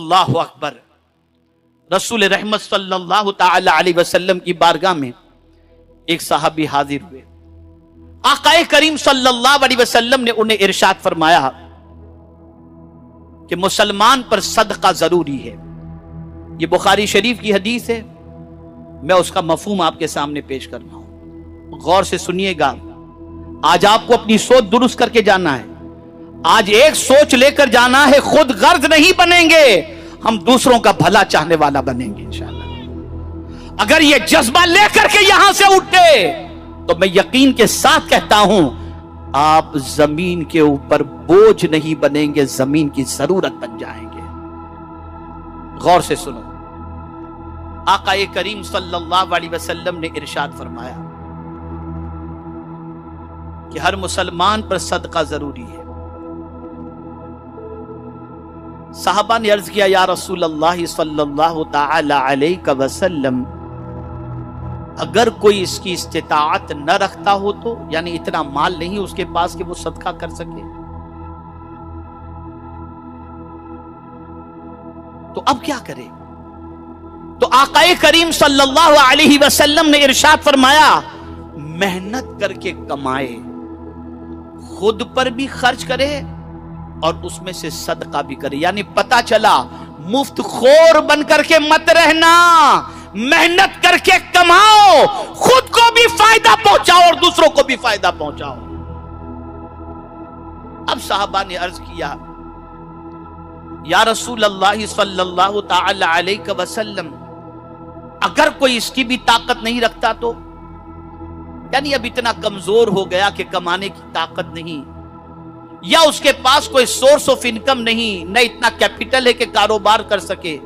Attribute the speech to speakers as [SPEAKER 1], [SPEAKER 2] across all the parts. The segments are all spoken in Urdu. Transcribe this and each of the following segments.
[SPEAKER 1] اللہ اکبر. رسول رحمت صلی اللہ تعالی علیہ وسلم کی بارگاہ میں ایک صحابی حاضر ہوئے. آقا کریم صلی اللہ علیہ وسلم نے انہیں ارشاد فرمایا کہ مسلمان پر صدقہ ضروری ہے. یہ بخاری شریف کی حدیث ہے. میں اس کا مفہوم آپ کے سامنے پیش کر رہا ہوں, غور سے سنیے گا. آج آپ کو اپنی سوچ درست کر کے جانا ہے. آج ایک سوچ لے کر جانا ہے, خود غرض نہیں بنیں گے, ہم دوسروں کا بھلا چاہنے والا بنیں گے انشاءاللہ. اگر یہ جذبہ لے کر کے یہاں سے اٹھے تو میں یقین کے ساتھ کہتا ہوں آپ زمین کے اوپر بوجھ نہیں بنیں گے, زمین کی ضرورت بن جائیں گے. غور سے سنو. آقا کریم صلی اللہ علیہ وسلم نے ارشاد فرمایا کہ ہر مسلمان پر صدقہ ضروری ہے. صحابہ نے عرض کیا یا رسول اللہ صلی اللہ تعالی علیہ وسلم, اگر کوئی اس کی استطاعت نہ رکھتا ہو تو, یعنی اتنا مال نہیں اس کے پاس کہ وہ صدقہ کر سکے, تو اب کیا کرے؟ تو آقا کریم صلی اللہ علیہ وسلم نے ارشاد فرمایا محنت کر کے کمائے, خود پر بھی خرچ کرے اور اس میں سے صدقہ بھی کرے. یعنی پتا چلا مفت خور بن کر کے مت رہنا, محنت کر کے کماؤ, خود کو بھی فائدہ پہنچاؤ اور دوسروں کو بھی فائدہ پہنچاؤ. اب صحابہ نے عرض کیا یا رسول اللہ صلی اللہ تعالی علیہ وسلم, اگر کوئی اس کی بھی طاقت نہیں رکھتا تو, یعنی اب اتنا کمزور ہو گیا کہ کمانے کی طاقت نہیں, یا اس کے پاس کوئی سورس آف انکم نہیں, نہ اتنا کیپٹل ہے کہ کاروبار کر سکے,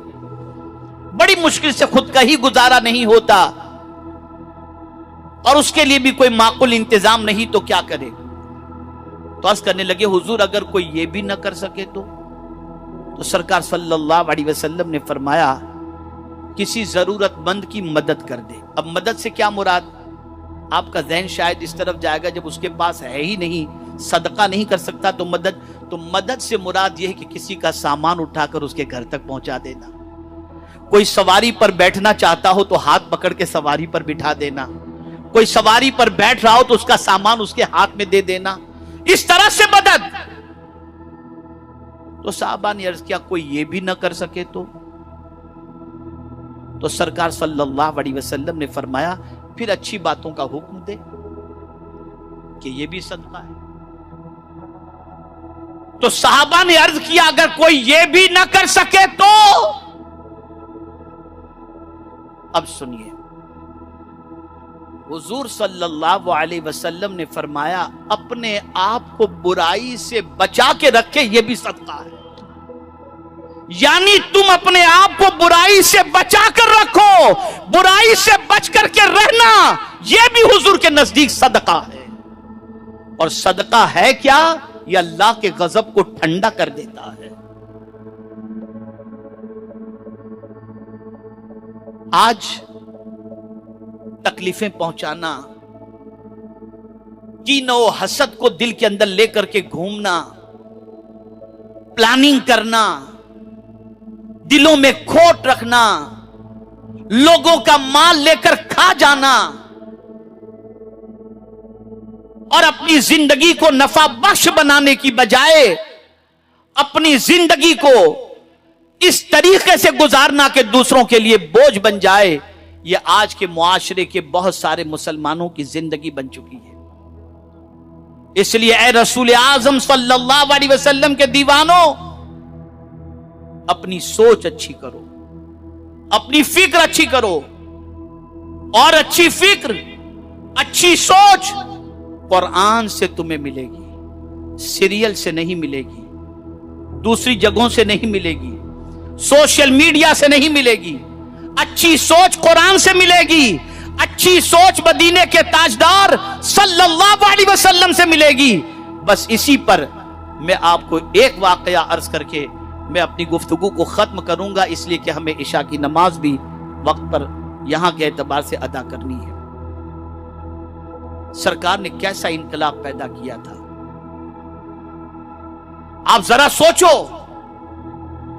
[SPEAKER 1] بڑی مشکل سے خود کا ہی گزارا نہیں ہوتا, اور اس کے لیے بھی کوئی معقول انتظام نہیں, تو کیا کرے؟ تو عرض کرنے لگے حضور اگر کوئی یہ بھی نہ کر سکے تو سرکار صلی اللہ علیہ وسلم نے فرمایا کسی ضرورت مند کی مدد کر دے. اب مدد سے کیا مراد؟ آپ کا ذہن شاید اس طرف جائے گا جب اس کے پاس ہے ہی نہیں, صدقہ نہیں کر سکتا تو مدد سے مراد یہ ہے کہ کسی کا سامان اٹھا کر اس کے گھر تک پہنچا دینا, کوئی سواری پر بیٹھنا چاہتا ہو تو ہاتھ پکڑ کے سواری پر بٹھا دینا, کوئی سواری پر بیٹھ رہا ہو تو اس کا سامان اس کے ہاتھ میں دے دینا, اس طرح سے مدد. تو صحابہ نے عرض کیا کوئی یہ بھی نہ کر سکے تو سرکار صلی اللہ علیہ وسلم نے فرمایا پھر اچھی باتوں کا حکم دے کہ یہ بھی صدقہ ہے. تو صحابہ نے عرض کیا اگر کوئی یہ بھی نہ کر سکے تو, اب سنیے, حضور صلی اللہ علیہ وسلم نے فرمایا اپنے آپ کو برائی سے بچا کے رکھے, یہ بھی صدقہ ہے. یعنی تم اپنے آپ کو برائی سے بچا کر رکھو, برائی سے بچ کر کے رہنا, یہ بھی حضور کے نزدیک صدقہ ہے. اور صدقہ ہے کیا؟ یہ اللہ کے غضب کو ٹھنڈا کر دیتا ہے. آج تکلیفیں پہنچانا, کین و حسد کو دل کے اندر لے کر کے گھومنا, پلاننگ کرنا, دلوں میں کھوٹ رکھنا, لوگوں کا مال لے کر کھا جانا, اور اپنی زندگی کو نفع بخش بنانے کی بجائے اپنی زندگی کو اس طریقے سے گزارنا کہ دوسروں کے لیے بوجھ بن جائے, یہ آج کے معاشرے کے بہت سارے مسلمانوں کی زندگی بن چکی ہے. اس لیے اے رسول اعظم صلی اللہ علیہ وسلم کے دیوانوں, اپنی سوچ اچھی کرو, اپنی فکر اچھی کرو, اور اچھی فکر, اچھی سوچ قرآن سے تمہیں ملے گی, سیریل سے نہیں ملے گی, دوسری جگہوں سے نہیں ملے گی, سوشل میڈیا سے نہیں ملے گی. اچھی سوچ قرآن سے ملے گی, اچھی سوچ مدینے کے تاجدار صلی اللہ علیہ وسلم سے ملے گی. بس اسی پر میں آپ کو ایک واقعہ عرض کر کے میں اپنی گفتگو کو ختم کروں گا, اس لیے کہ ہمیں عشاء کی نماز بھی وقت پر یہاں کے اعتبار سے ادا کرنی ہے. سرکار نے کیسا انقلاب پیدا کیا تھا, آپ ذرا سوچو.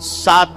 [SPEAKER 1] 7